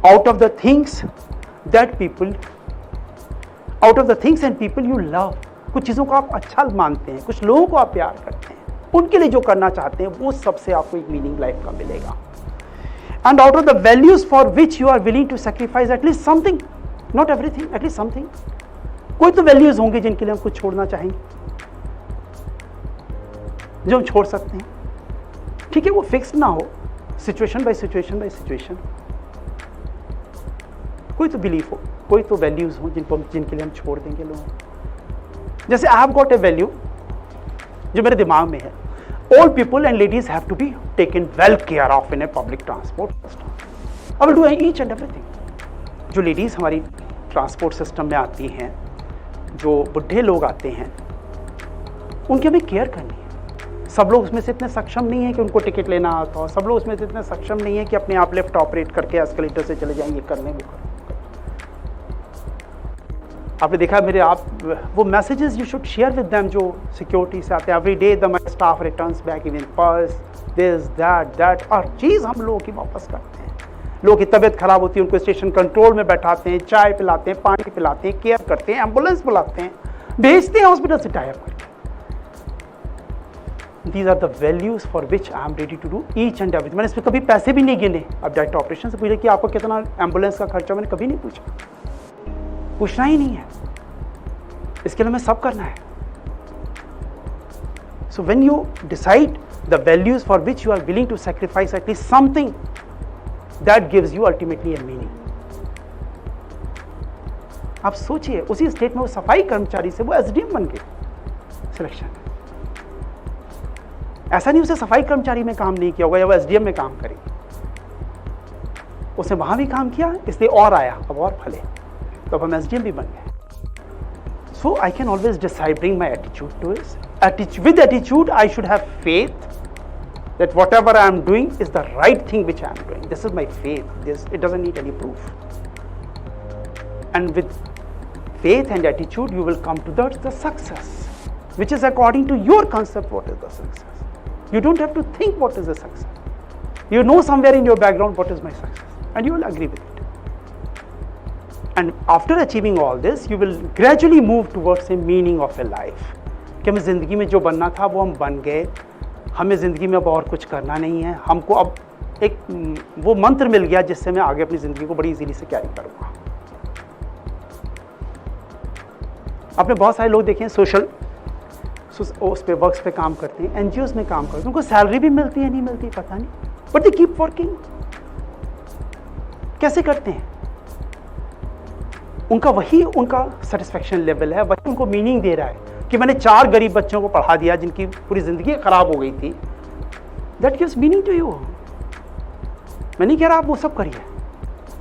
Out of the things that people, out of the things and people you love, कुछ चीज़ों को आप अच्छा मानते हैं, कुछ लोगों को आप प्यार करते हैं, उनके लिए जो करना चाहते हैं वो सबसे आपको एक मीनिंग लाइफ का मिलेगा। And out of the values for which you are willing to sacrifice at least something, not everything, at least something. कोई तो वैल्यूज होंगे जिनके लिए हम कुछ छोड़ना चाहेंगे, जो हम छोड़ सकते हैं। ठीक है, वो फिक्स ना हो, situation bye situation bye situation. कोई तो बिलीफ हो, कोई तो वैल्यूज हो जिनके लिए हम छोड़ देंगे लोगों। जैसे I have got a value जो मेरे दिमाग में है, all people and ladies have to be taken well care of in a public transport system. I will do each and everything. जो लेडीज़ हमारी ट्रांसपोर्ट सिस्टम में आती हैं, जो बुढ़े लोग आते हैं, उनकी हमें केयर करनी है। सब लोग उसमें से इतने सक्षम नहीं है कि उनको टिकट लेना आता हो, सब लोग उसमें से इतने सक्षम नहीं है कि अपने आप लिफ्ट ऑपरेट करके एस्केलेटर से चले जाएंगे, करने वो करने। आपने देखा मेरे आप वो messages you should share with them जो सिक्योरिटी से आते हैं। Every day the my staff returns back even purse this that और चीज़ हम लोगों की वापस करते हैं। लोगों की तबीयत खराब होती है, उनको स्टेशन कंट्रोल में बैठाते हैं, चाय पिलाते हैं, पानी पिलाते हैं, केयर करते हैं, एम्बुलेंस बुलाते हैं, भेजते हैं हॉस्पिटल से टाई अप करके। These are the values for which I am ready to do each and everything. मैंने इस पर कभी पैसे भी नहीं गिने। अब डायरेक्ट ऑपरेशन से पूछे कि आपको कितना एम्बुलेंस का खर्चा, मैंने कभी नहीं पूछा, पूछना ही नहीं है। इसके लिए हमें सब करना है। So when you decide the values for which you are willing to sacrifice at least something, that gives you ultimately a meaning. आप सोचिए, उसी स्टेट में वो सफाई कर्मचारी से वो एसडीएम बन गए सिलेक्शन। ऐसा नहीं उसे सफाई कर्मचारी में काम नहीं किया होगा या वो एसडीएम में काम करे, उसने वहां भी काम किया, इसलिए और आया, अब और फले, तो अब हम एसडीएम भी बन गए। So I can always decide, bring my attitude to it. With attitude, I should have faith that whatever I am doing is the right thing which I am doing. This is my faith. It doesn't need any proof. And with faith and attitude, you will come to the success, which is according to your concept what is the success. You don't have to think what is the success. You know somewhere in your background what is my success, and you will agree with it. And after achieving all this, you will gradually move towards a meaning of a life. कि हमें ज़िंदगी में जो बनना था वो हम बन गए, हमें ज़िंदगी में अब और कुछ करना नहीं है, हमको अब एक वो मंत्र मिल गया जिससे मैं आगे अपनी ज़िंदगी को बड़ी इजीली से कैरी करूँगा। आपने बहुत सारे लोग देखे हैं सोशल उस पे वर्क्स पे काम करते हैं, एनजीओज में काम करते हैं, उनको सैलरी भी मिलती है नहीं मिलती पता नहीं, बट दे कीप वर्किंग। कैसे करते हैं? उनका सेटिस्फेक्शन लेवल है, वही उनको मीनिंग दे रहा है कि मैंने 4 गरीब बच्चों को पढ़ा दिया जिनकी पूरी जिंदगी खराब हो गई थी। That gives meaning to you. मैं नहीं कह रहा आप वो सब करिए,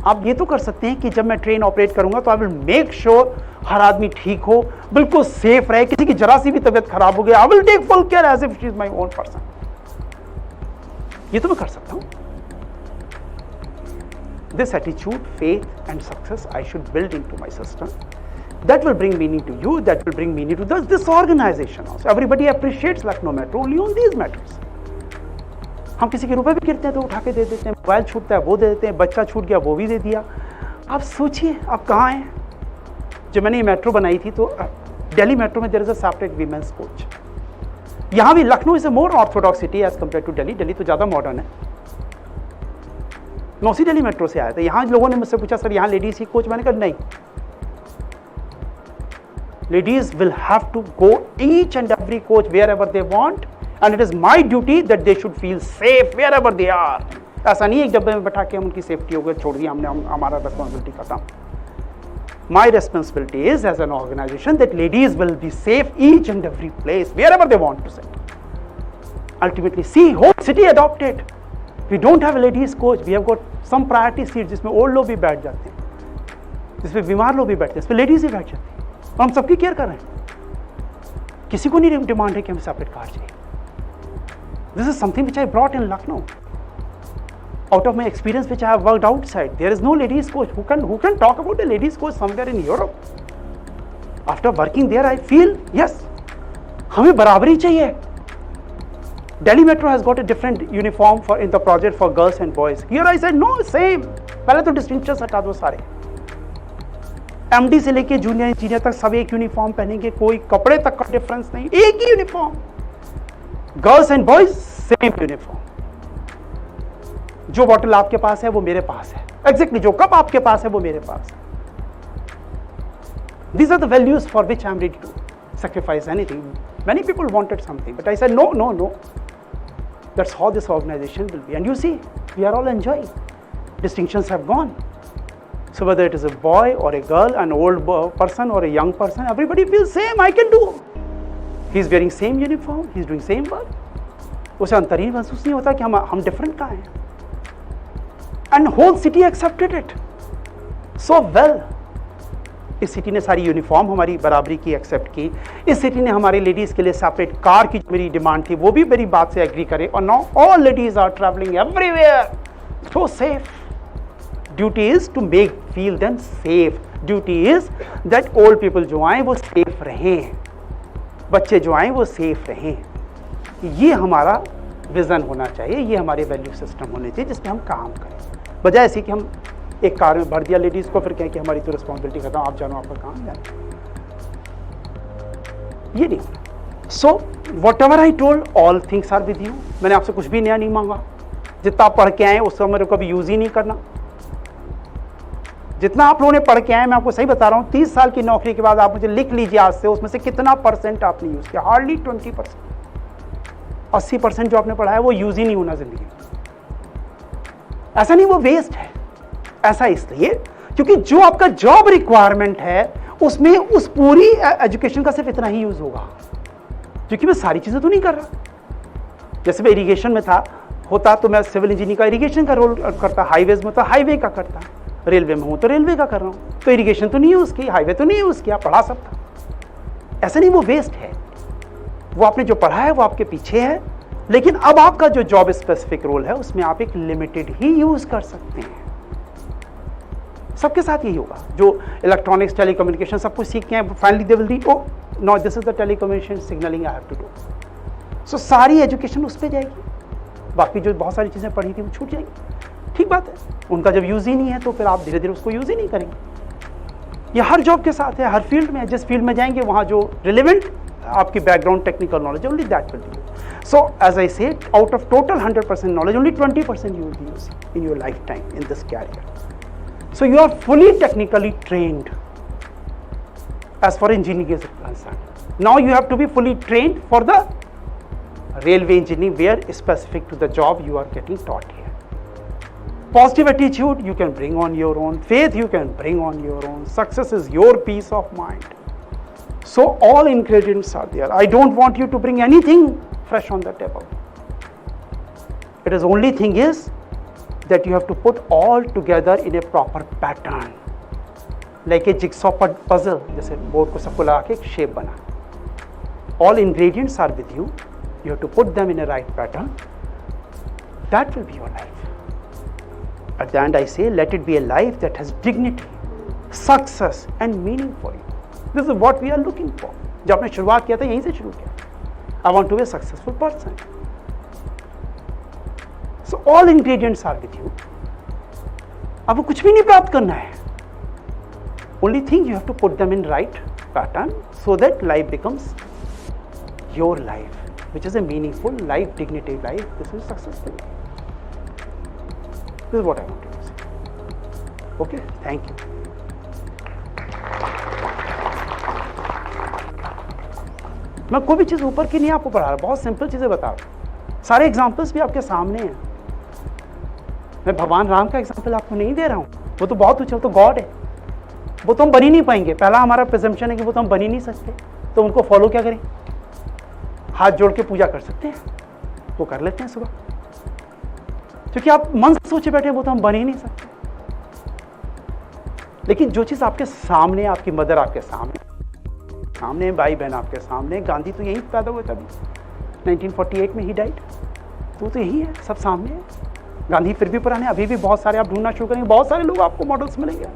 आप ये तो कर सकते हैं कि जब मैं ट्रेन ऑपरेट करूंगा तो आई विल मेक श्योर हर आदमी ठीक हो, बिल्कुल सेफ रहे, किसी की जरा सी भी तबीयत खराब हो गई, I will take full care as if she is my own person. ये तो मैं कर सकता हूं। This attitude, faith and success I should build into my system. That will bring meaning to you, that will bring meaning to this organization also. Everybody appreciates Lucknow Metro only on these matters. हम किसी के रुपए भी गिरते हैं तो उठा के दे देते हैं, मोबाइल छूटता है वो दे देते हैं, बच्चा छूट गया वो भी दे दिया। आप सोचिए आप कहाँ हैं? जब मैंने ये मेट्रो बनाई थी तो दिल्ली मेट्रो में there is a separate women's coach. यहाँ भी Lucknow is a more orthodox city as compare to Delhi. Delhi तो ज़्यादा मॉडर्न है। मैं उसी दिल्ली मेट्रो से आया था। यहाँ लोगों ने मुझसे पूछा सर यहाँ लेडीज़ ही कोच, मैंने कहा नहीं, ladies will have to go each and every coach wherever they want and it is my duty that they should feel safe wherever they are. ऐसा नहीं एक डब्बे में बैठा के हम उनकी सेफ्टी हो गई छोड़ दिया हमने, हमारा रिस्पॉन्सिबिलिटी खत्म। My responsibility is as an organization that ladies will be safe each and every place, wherever they want to sit. Ultimately, see, whole city adopted. We don't have a ladies coach. We have got some priority seats जिसमें old लोग भी बैठ जाते हैं, जिसमें बीमार लोग भी बैठते हैं, इसमें लेडीज भी बैठ जाते हैं, और हम सबकी केयर कर रहे हैं. किसी को नहीं डिमांड है कि हमें सेपरेट कार चाहिए. This is something which I brought in Lucknow. Out of my experience which I have worked outside, there is no ladies coach who can talk about a ladies coach somewhere in Europe. After working there, I feel yes, हमें बराबरी चाहिए. Delhi Metro has got a different uniform for in the project for girls and boys. Here I said no, same. पहले तो distinction हटा दो सारे. MD से लेके जूनियर इंजीनियर तक सब एक यूनिफॉर्म पहनेंगे, कोई कपड़े तक का डिफरेंस नहीं, एक ही uniform. Girls and boys same uniform. जो बॉटल आपके पास है वो मेरे पास है. एग्जैक्टली जो कप आपके पास है वो मेरे पास है. These are the values for which I am ready to sacrifice anything. Many people wanted something, but I said no, no, no. That's how this organization will be. And you see, we are all enjoying. Distinctions have gone. So whether it is a boy or a girl, an old person or a young person, everybody feels same. I can do. He's wearing same uniform. He's doing same work. उसे अंतरीन महसूस नहीं होता कि हम different कहाँ हैं. And whole city accepted it so well. इस city ने सारी यूनिफॉर्म हमारी बराबरी की एक्सेप्ट की. इस सिटी ने हमारी लेडीज के लिए सेपरेट कार की जो मेरी डिमांड थी वो भी मेरी बात से एग्री करे. और now all ladies are travelling everywhere so safe. Duty is to make feel them safe. Duty is that old people जो आए वो सेफ रहें, बच्चे जो आए वो सेफ रहें. ये हमारा विजन होना चाहिए, ये हमारे वैल्यू सिस्टम होने चाहिए जिसमें हम काम करें. बजाय ऐसी कि हम एक कार में भर दिया लेडीज को, फिर कहें कि हमारी तो रिस्पॉन्सिबिलिटी खत्म, आप जानो आपका काम जाए. ये नहीं. So whatever I told, all things are with you. मैंने आपसे कुछ भी नया नहीं मांगा. जितना आप पढ़ के आए उस समय को कभी यूज ही नहीं करना. जितना आप लोगों ने पढ़ के आए, मैं आपको सही बता रहा हूँ, 30 साल की नौकरी के बाद आप मुझे लिख लीजिए आज से उसमें से कितना % आपने यूज किया. हार्डली 20%. 80% जो आपने पढ़ा है वो यूज ही नहीं होना जिंदगी में. ऐसा नहीं वो वेस्ट है. ऐसा इसलिए क्योंकि जो आपका जॉब रिक्वायरमेंट है उसमें उस पूरी एजुकेशन का सिर्फ इतना ही यूज होगा. क्योंकि मैं सारी चीजें तो नहीं कर रहा. जैसे मैं इरिगेशन में होता तो मैं सिविल इंजीनियरिंग का इरिगेशन का रोल करता, हाईवेज में तो हाईवे का करता, रेलवे में हूं तो रेलवे का कर रहा हूं. तो इरिगेशन तो नहीं यूज की, हाईवे तो नहीं यूज किया, पढ़ा सब था. ऐसा नहीं वो वेस्ट है. वो आपने जो पढ़ा है वो आपके पीछे है. लेकिन अब आपका जो जॉब स्पेसिफिक रोल है उसमें आप एक लिमिटेड ही यूज कर सकते हैं. सबके साथ यही होगा. जो इलेक्ट्रॉनिक्स, टेलीकम्युनिकेशन सब कुछ सीख के हैं, finally they will read, oh no this is the telecommunication signalling I have to do. So सारी एजुकेशन उस पर जाएगी. बाकी जो बहुत सारी चीज़ें पढ़ी थी वो छूट जाएगी. ठीक बात है. उनका जब यूज़ ही नहीं है तो फिर आप धीरे धीरे उसको यूज़ ही नहीं करेंगे. ये हर जॉब के साथ है, हर फील्ड में. जिस फील्ड में जाएंगे वहाँ जो रिलेवेंट आपकी background technical knowledge only that will be. So as I say, out of total 100% knowledge, only 20% you will be using in your lifetime in this career. So you are fully technically trained as far as engineering is concerned. Now you have to be fully trained for the railway engineering where specific to the job you are getting taught here. Positive attitude you can bring on your own. Faith you can bring on your own. Success is your peace of mind. So all ingredients are there. I don't want you to bring anything fresh on the table. It is only thing is that you have to put all together in a proper pattern, like a jigsaw puzzle. जैसे board को सबको लगा के एक shape बना. All ingredients are with you. You have to put them in a right pattern. That will be your life. At the end I say, let it be a life that has dignity, success and meaning for you. This is what we are looking for. जब आपने शुरुआत किया था यहीं से शुरू किया. I want to be a successful person. So all ingredients are with you. आपको कुछ भी नहीं प्राप्त करना है. Only thing you have to put them in right pattern so that life becomes your life, which is a meaningful life, dignity life. This is successful. This is what I want to say. Okay, thank you. मैं कोई भी चीज़ ऊपर की नहीं आपको पढ़ा रहा, बहुत सिंपल चीज़ें बता रहा हूँ. सारे एग्जाम्पल्स भी आपके सामने हैं. मैं भगवान राम का एग्जाम्पल आपको नहीं दे रहा हूँ, वो तो बहुत ऊंचा, वो तो गॉड है. वो तो हम बन ही नहीं पाएंगे। पहला हमारा प्रिजम्पशन है कि वो तो हम बन ही नहीं सकते, तो उनको फॉलो क्या करें? हाथ जोड़ के पूजा कर सकते हैं, वो कर लेते हैं सुबह, क्योंकि आप मन से सोचे बैठे वो तो हम बन ही नहीं सकते। लेकिन जो चीज आपके सामने, आपकी मदर आपके सामने, भाई बहन आपके सामने, गांधी तो यही पैदा हुए तभी 1948 में ही डाइड, तो यही है, सब सामने है। गांधी फिर भी पुराने, अभी भी बहुत सारे आप ढूंढना शुरू करेंगे, बहुत सारे लोग आपको मॉडल्स मिलेंगे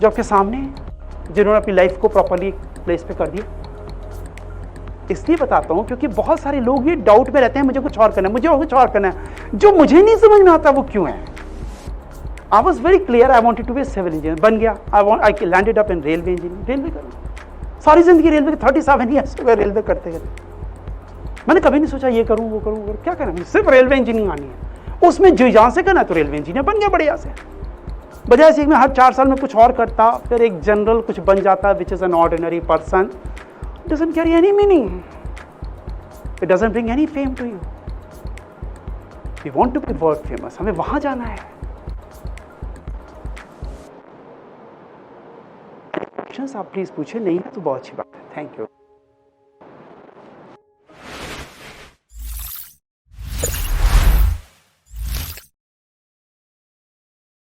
जो आपके सामने हैं, जिन्होंने अपनी लाइफ को प्रॉपरली प्लेस पे कर दिया। इसलिए बताता हूं क्योंकि बहुत सारे लोग ये डाउट में रहते हैं, मुझे कुछ और करना है, मुझे कुछ और करना है। जो मुझे नहीं समझ में आता वो क्यों है। I was very clear, I wanted to be civil engineer, बन गया। I landed up in railway engineer, railway करूँ सारी जिंदगी रेलवे, 37 ईयर्स हो गए रेलवे करते करते। मैंने कभी नहीं सोचा ये करूँ वो करूँ, क्या करना, मुझे सिर्फ रेलवे इंजीनियरिंग आनी है। उसमें जो जहाँ से करना तो रेलवे इंजीनियर बन गया बढ़िया से, बजाय से मैं हर 4 साल में कुछ और करता, फिर एक जनरल कुछ बन जाता, which is an ordinary person, doesn't carry any meaning, it doesn't bring any fame to you. We want to be world famous, हमें वहां जाना है। क्वेश्चंस आप प्लीज पूछे, नहीं है तो बहुत अच्छी बात है। Thank you.